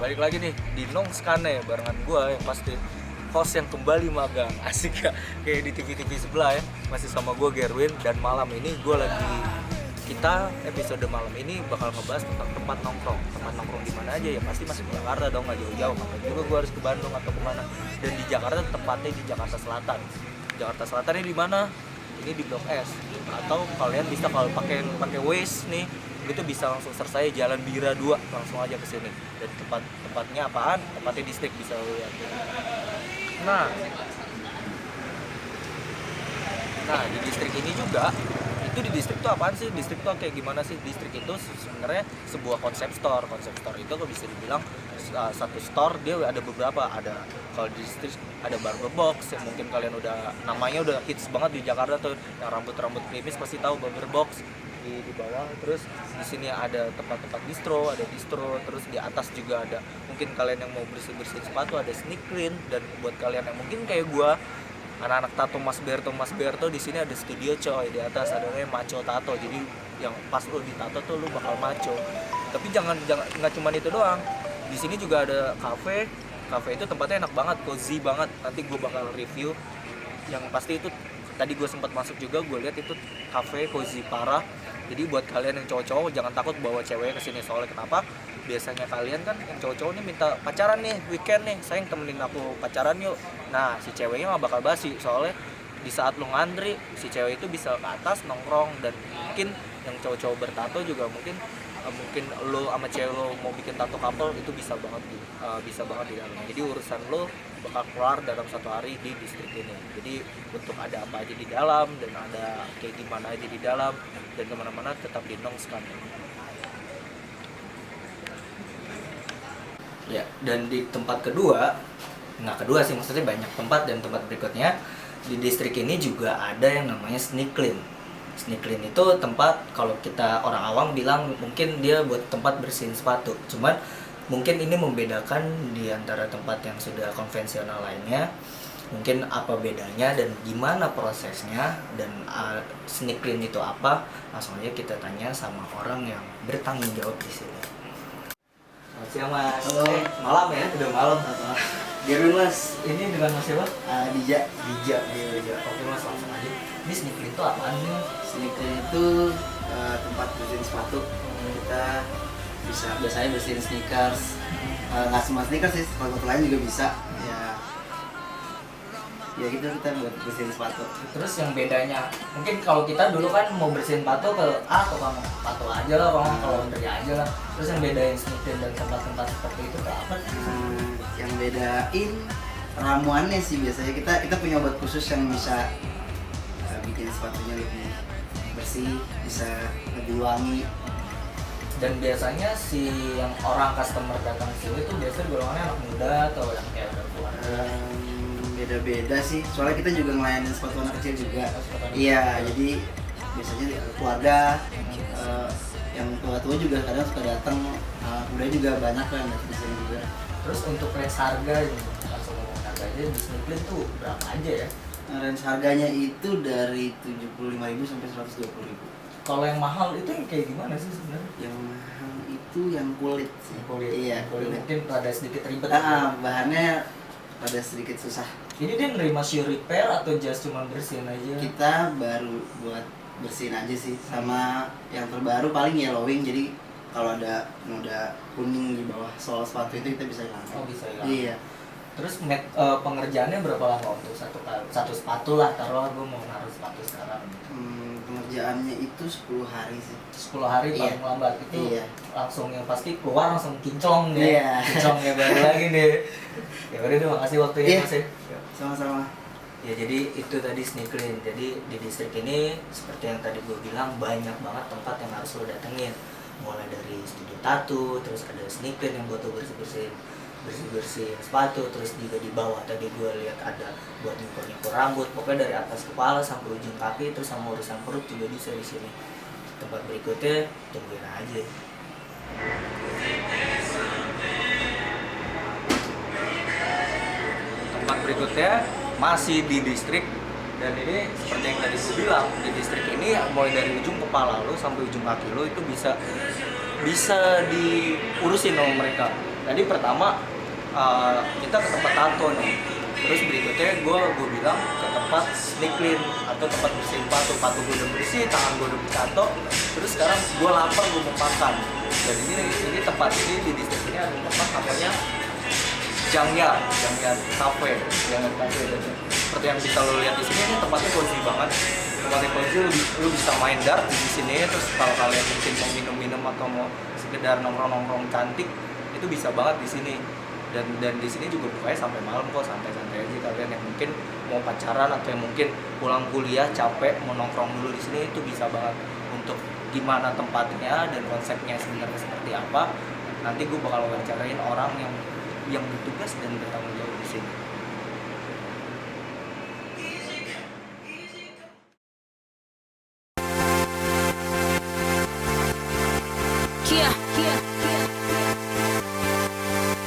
balik lagi nih di Nongskane barengan gua yang pasti host yang kembali magang. Asik ya, kayak di TV-TV sebelah ya. Masih sama gua Gerwin, dan malam ini kita episode malam ini bakal ngebahas tentang tempat nongkrong. Tempat nongkrong di mana aja ya, pasti masih di Jakarta dong, nggak jauh-jauh. Ngapain juga gua harus ke Bandung atau kemana. Dan di Jakarta tepatnya di Jakarta Selatan. Jakarta Selatan ini di mana? Ini di Blok S. Atau kalian bisa kalau pakai Waze nih, itu bisa langsung selesai Jalan Bira 2, langsung aja ke sini. Dan tempatnya apaan? Tempatnya distrik, bisa lihat. Nah, di distrik ini juga, itu di distrik itu apaan sih? Distrik itu kayak gimana sih? Distrik itu sebenarnya sebuah konsep store. Konsep store itu kok bisa dibilang satu store dia ada beberapa. Ada kalau di distrik ada Barber Box yang mungkin kalian namanya udah hits banget di Jakarta tuh, yang rambut krimis pasti tahu Barber Box. Di bawah, terus di sini ada tempat-tempat distro, terus di atas juga ada mungkin kalian yang mau bersih-bersih sepatu, ada sneak clean. Dan buat kalian yang mungkin kayak gua, anak-anak tato Mas Berto di sini ada studio coy. Di atas ada namanya Macho Tato, jadi yang pas lu ditato tuh lu bakal maco. Tapi jangan nggak cuma itu doang, di sini juga ada cafe itu tempatnya enak banget, cozy banget. Nanti gua bakal review. Yang pasti itu tadi gue sempat masuk juga, gue lihat itu cafe cozy parah. Jadi buat kalian yang cowok-cowok jangan takut bawa ceweknya ke sini. Soalnya kenapa? Biasanya kalian kan yang cowok-cowok nih minta pacaran nih, weekend nih, sayang temenin aku pacaran yuk. Nah, si ceweknya nggak bakal basi. Soalnya di saat lu ngantri, si cewek itu bisa ke atas nongkrong. Dan mungkin yang cowok-cowok bertato juga mungkin lo sama cewek lo mau bikin tato couple, itu bisa banget di dalam. Jadi urusan lo bakal keluar dalam satu hari di distrik ini. Jadi untuk ada apa aja di dalam dan ada kayak gimana aja di dalam dan kemana-mana tetap di Nongskane. Ya, dan di tempat kedua sih, maksudnya banyak tempat. Dan tempat berikutnya di distrik ini juga ada yang namanya sneak clean. Sneak clean itu tempat, kalau kita orang awam bilang mungkin dia buat tempat bersihin sepatu. Cuman mungkin ini membedakan di antara tempat yang sudah konvensional lainnya. Mungkin apa bedanya dan gimana prosesnya, dan sneak clean itu apa? Langsung aja kita tanya sama orang yang bertanggung jawab di sini. Selamat siang Mas. Halo. Malam ya, udah malam. Gerwin Mas. Ini dengan Mas siapa? Dija. Dija. Oke Mas, langsung aja. Ini sneak clean itu apaan nih? Sneak clean itu tempat bersihin sepatu. Kita bisa biasanya bersihin sneakers. Nggak semua sneakers sih, sepatu lain juga bisa. Ya gitu, kita buat bersihin sepatu. Terus yang bedanya, mungkin kalau kita dulu kan mau bersihin sepatu ke tukang sepatu aja lah, kalau laundry aja lah. Terus yang bedain sneak clean dan tempat-tempat seperti itu ke apa? Yang bedain ramuannya sih, biasanya kita punya obat khusus yang bisa bikin sepatunya lebih bersih, bisa lebih wangi. Dan biasanya si yang orang customer datang ke sini itu biasanya golongannya anak muda atau yang kayak udah keluarga? Beda-beda sih, soalnya kita juga ngelayanin sepatu anak kecil juga. Iya, jadi biasanya keluarga, yang tua-tua juga kadang suka datang. Udah juga banyak kan yang di sini juga. Terus untuk range harga, langsung ngomong harganya di sneak clean tuh berapa aja ya? Range harganya itu dari 75.000 sampai 120.000. Kalau yang mahal itu yang kayak gimana sih sebenarnya? Yang mahal itu yang kulit sih. Iya, kulit. Mungkin ada sedikit ribet. Bahannya ada sedikit susah. Ini dia nerima shoe repair atau just cuma bersihin aja? Kita baru buat bersihin aja sih. Sama yang terbaru paling yellowing, jadi kalau ada noda kuning di bawah sol sepatu itu kita bisa hilangkan. Oh, bisa hilang. Iya. Terus pengerjaannya berapa lama untuk satu sepatu lah, taruh gue mau naruh sepatu sekarang. Pengerjaannya itu 10 hari sih. 10 hari paling lambat itu. Iya. Langsung yang pasti keluar langsung kinclong nih. Iya. Kinclongnya baru lagi nih. Ya udah deh, makasih waktunya Iya. Mas ya. Sama-sama. Ya jadi itu tadi sneak clean. Jadi di distrik ini seperti yang tadi gue bilang, banyak banget tempat yang harus lo datengin. Mulai dari studio tato, terus ada sneak clean yang buat lo bersih-bersih sepatu, terus juga di bawah tadi gue lihat ada buat nyukur rambut. Pokoknya dari atas kepala sampai ujung kaki, terus sama urusan perut juga bisa di sini. Tempat berikutnya tungguin aja. Tempat berikutnya masih di distrik, dan ini seperti yang tadi gue bilang, di distrik ini mulai dari ujung kepala lo sampai ujung kaki lo itu bisa diurusin sama mereka. Tadi pertama kita ke tempat tato nih, terus berikutnya gue bilang ke tempat sneak clean atau tempat bersihin patung gue udah bersih, tangan gue udah bertato, terus sekarang gue lapar, gue mau makan. Dan ini tempat ini di distrik ini ada tempat namanya Jangyar Cafe. Dan seperti yang bisa lo lihat di sini, ini tempatnya cozy banget. Tempatnya cozy, lu bisa main dart di sini. Terus kalau kalian mungkin mau minum-minum atau mau sekedar nongkrong cantik, itu bisa banget di sini. Dan di sini juga bukanya sampai malam kok, santai-santai aja. Kalian yang mungkin mau pacaran atau yang mungkin pulang kuliah capek mau nongkrong dulu di sini, itu bisa banget. Untuk gimana tempatnya dan konsepnya sebenarnya seperti apa, nanti gue bakal wawancarain orang yang bertugas dan bertanggung jawab di sini.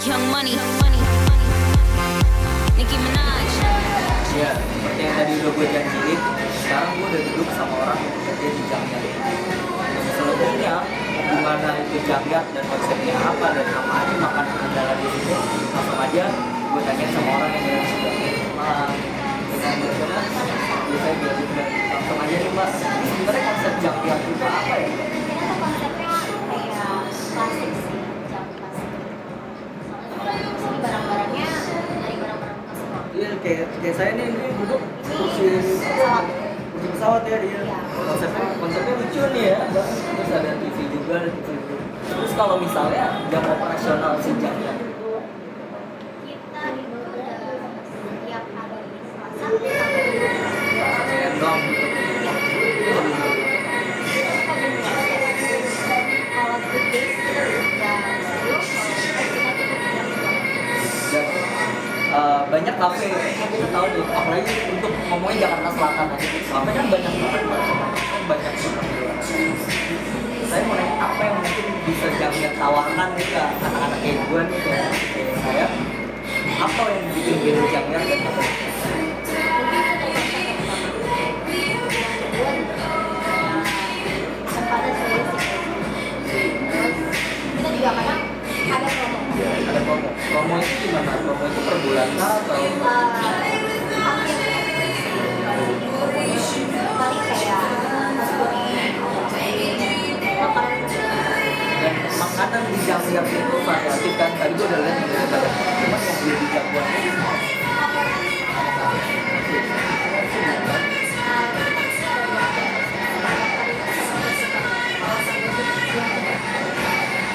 Young Money, Nicki Minaj. Ya, seperti yang tadi udah gue janjiin, sekarang gue udah duduk sama orang yang bekerja di Jangyar. Selebihnya, gimana itu Jangyar dan konsepnya apa dan apa aja makanan andalan di sini, langsung aja gue tanya sama orang yang dari sudah dengan bagaimana biasanya gue juga langsung aja nih mas, sebenarnya konsep Jangyar itu apa ya? Konsepnya kayak klasik sih, jam klasik. Soalnya di sini barang-barangnya dari barang-barang bekas semua. Iya, kayak saya nih duduk kursi pesawat ya dia. Konsepnya lucu nih ya. Terus ada TV juga, ada TV. Terus kalau misalnya jam operasional si jamnya itu Kita dibuka dari setiap hari Selasa sampai Senin doang gitu. kalau weekdays kita jam 10, kalau weekend kita tutup jam 12. Dan banyak kafe yang kita tahu nih, apalagi untuk ngomongin Jakarta Selatan aja. Kafe kan banyak banget, banyak banget. Saya mau nanya apa yang mungkin bisa jamnya tawarkan nih ke anak-anak kayak gue nih, kayak saya, apa yang bikin beda jamnya dan apa? Tempatnya sendiri sih. Terus kita juga kadang ada promo. Ada promo itu gimana? Promo itu per bulan atau Paling kayak mas goreng, makanan dan makanan di jam-jam itu variatif kan? Tadi gue udah lihat juga banyak, cuman yang belum dijagoannya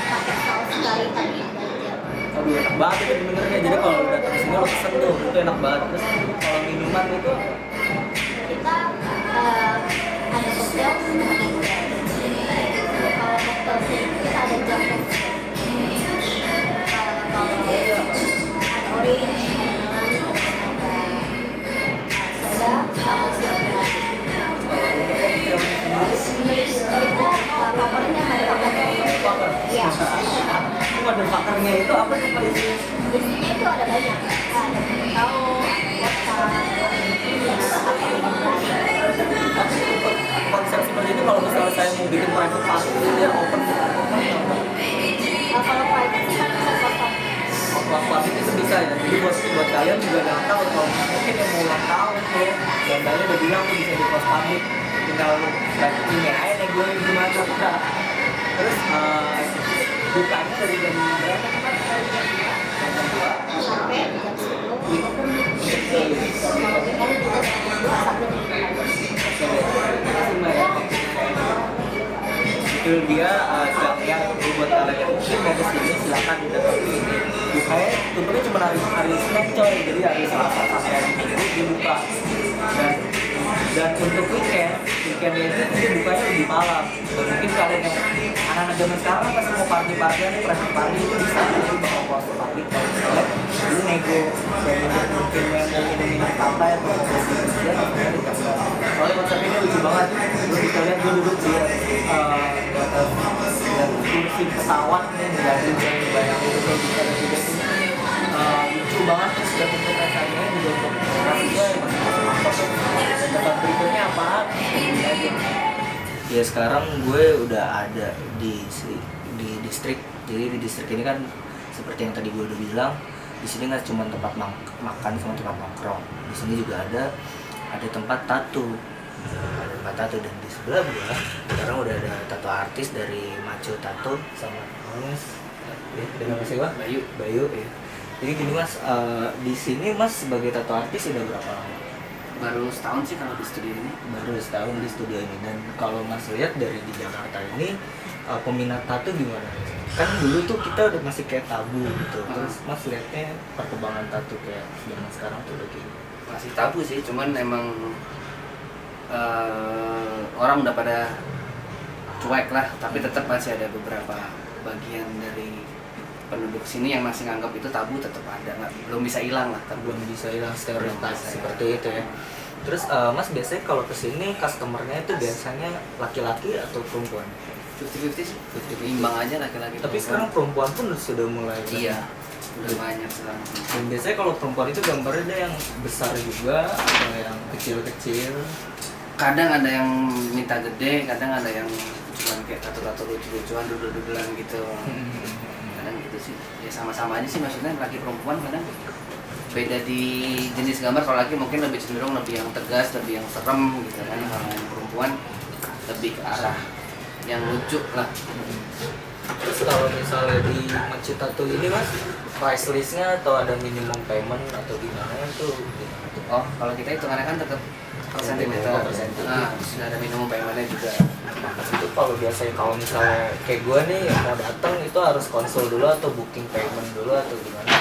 pakai saus kari tadi aja. aduh enak banget itu sebenarnya. Jadi kalau udah datang sini lo pesen tuh, itu enak banget. Terus kalau minuman itu Kita ada koktail sama cocktail. Kalau koktail sendiri kita ada jamu. Kalau ada orange, ada soda, sama sirup. Kita favoritnya ada fakir. Iya. itu ada pakarnya itu apa sih Pak? Isinya itu ada banyak. Ada tahu, vodka, Tapi untuk konsep seperti itu kalau misalnya saya mau bikin private party dia open kalau private sih kan bisa kosong. kelas party itu bisa ya. Jadi buat kalian juga yang tahu kalau mungkin yang mau ulang tahun tuh, dan kalian udah bilang tuh bisa di kelas party, tinggal lu ini aja nih gue gimana. Terus bukanya dari jam berapa? Jam 2 Sampai jam 10 walaupun kalau weekend kita jam 2 sampai jam 5. Itu dia yang buat kalian yang mungkin mau kesini silakan datang ke sini. Bukanya tutupnya cuma hari Senin coy, jadi hari Selasa sampai hari Minggu dia buka. Dan untuk weekendnya itu dia bukanya lebih malam. Dan mungkin kalian yang anak-anak zaman sekarang pasti mau party-partyan, private party itu bisa nanti bakal puasa party kalau misalnya dulu nego dan mungkin yang mau minum-minum santai atau mau bersih-bersih maksudnya di kamar. Soalnya konsep ini lucu banget. Lu bisa lihat gue duduk di atas dan kursi pesawat nih, ngeliatin banyak itu kayak gitu dan juga ini lucu banget. Terus dan untuk rasanya juga untuk mahasiswa yang masih dan tempat berikutnya apa? Ya sekarang gue udah ada di distrik. Jadi di distrik ini kan seperti yang tadi gue udah bilang, di sini nggak cuma tempat makan sama tempat nongkrong, di sini juga ada tempat tato. Ada tempat tato, dan di sebelah gua sekarang udah ada tato artis dari Macho Tato sama Mas. Ya, dengan Mas Iwa? Bayu ya. Jadi gini Mas, di sini Mas sebagai tato artis udah berapa lama? Baru setahun sih kalau di studio ini. Baru setahun di studio ini. Dan kalau Mas lihat dari di Jakarta ini, peminat tato gimana? Kan dulu tuh kita udah masih kayak tabu gitu. Terus Mas lihatnya perkembangan tato kayak zaman sekarang tuh udah kayak Masih tabu sih, cuman emang orang udah pada cuek lah, tapi tetap masih ada beberapa bagian dari penduduk sini yang masih nganggap itu tabu, tetap ada, belum bisa hilang lah, belum bisa hilang stereotip bisa seperti itu ya. Terus Mas biasanya kalau kesini customernya itu biasanya laki-laki atau perempuan? 50-50 sih, imbang aja laki-laki. Tapi sekarang perempuan pun sudah mulai iya, udah banyak sekarang. Dan biasanya kalau perempuan itu gambarnya ada yang besar juga, ada yang kecil-kecil. Kadang ada yang minta gede, kadang ada yang cuma kayak tato-tato lucu-lucuan, dudul-dudulan gitu. Kadang gitu sih, ya sama-sama aja sih, maksudnya laki perempuan kadang beda di jenis gambar. Kalau laki mungkin lebih cenderung lebih yang tegas, lebih yang serem gitu kan. Kalau yang perempuan lebih ke arah yang lucu lah. Terus kalau misalnya di Macho Tato ini Mas, price listnya atau ada minimum payment atau gimana itu? Oh, kalau kita hitungannya kan tetap persentimeter. Nah, sudah ada minimum paymentnya juga. Itu kalau biasanya kalau misalnya kayak gue nih yang mau datang itu harus konsul dulu atau booking payment dulu atau gimana?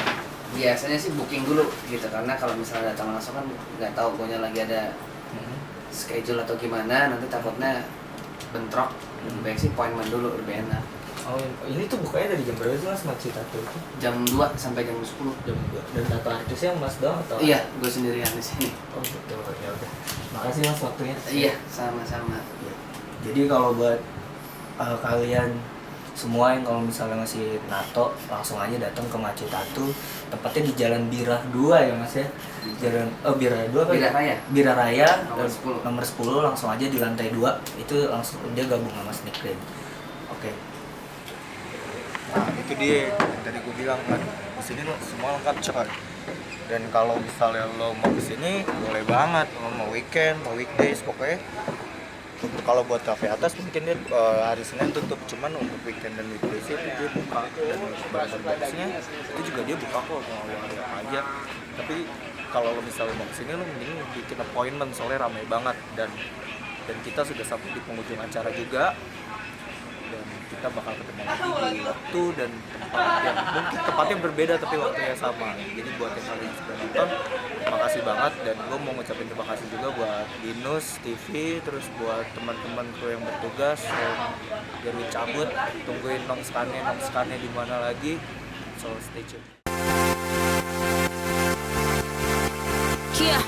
Biasanya sih booking dulu gitu, karena kalau misalnya datang langsung kan nggak tahu gue lagi ada schedule atau gimana, nanti takutnya bentrok. Lebih baik sih appointment dulu, lebih enak. Oh, ini tuh bukanya dari jam berapa sih Mas Macho Tato itu? Jam 2 sampai jam 10. Jam 2. Dan tato artisnya Mas doang atau? Iya, gue sendirian di sini. Oh betul, ya udah. Makasih Mas waktunya. Iya, sama-sama. Ya. Jadi kalau buat kalian semua yang kalau misalnya masih nato, langsung aja datang ke Macho Tato. Tempatnya di Jalan Birah 2 ya Mas ya. Jalan Birah 2 apa? Birah Raya. Birah Raya Nomor 10. Nomor 10 langsung aja di lantai 2. Itu langsung dia gabung sama Sneak Cream. Oke. Nah itu dia yang tadi gue bilang kan, di sini lo semua lengkap coy. Dan kalau misalnya lo mau kesini boleh banget, lo mau weekend, mau weekdays pokoknya. Kalau buat cafe atas mungkin dia hari Senin tutup, cuman untuk weekend dan weekdays itu dia buka. Dan barang boxnya itu juga dia buka kok, mau lo ada apa aja. Tapi kalau lo misalnya mau kesini lo mending bikin appointment soalnya ramai banget, dan kita sudah sampai di penghujung acara juga. Dan kita bakal ketemu lagi di waktu dan tempat yang mungkin tempatnya berbeda tapi waktunya sama. Jadi buat yang kalian sudah nonton, terima kasih banget. Dan gue mau ngucapin terima kasih juga buat Binus TV, terus buat teman-temanku yang bertugas yang dari cabut, tungguin nong-skannya di mana lagi. So stay tune. Kia.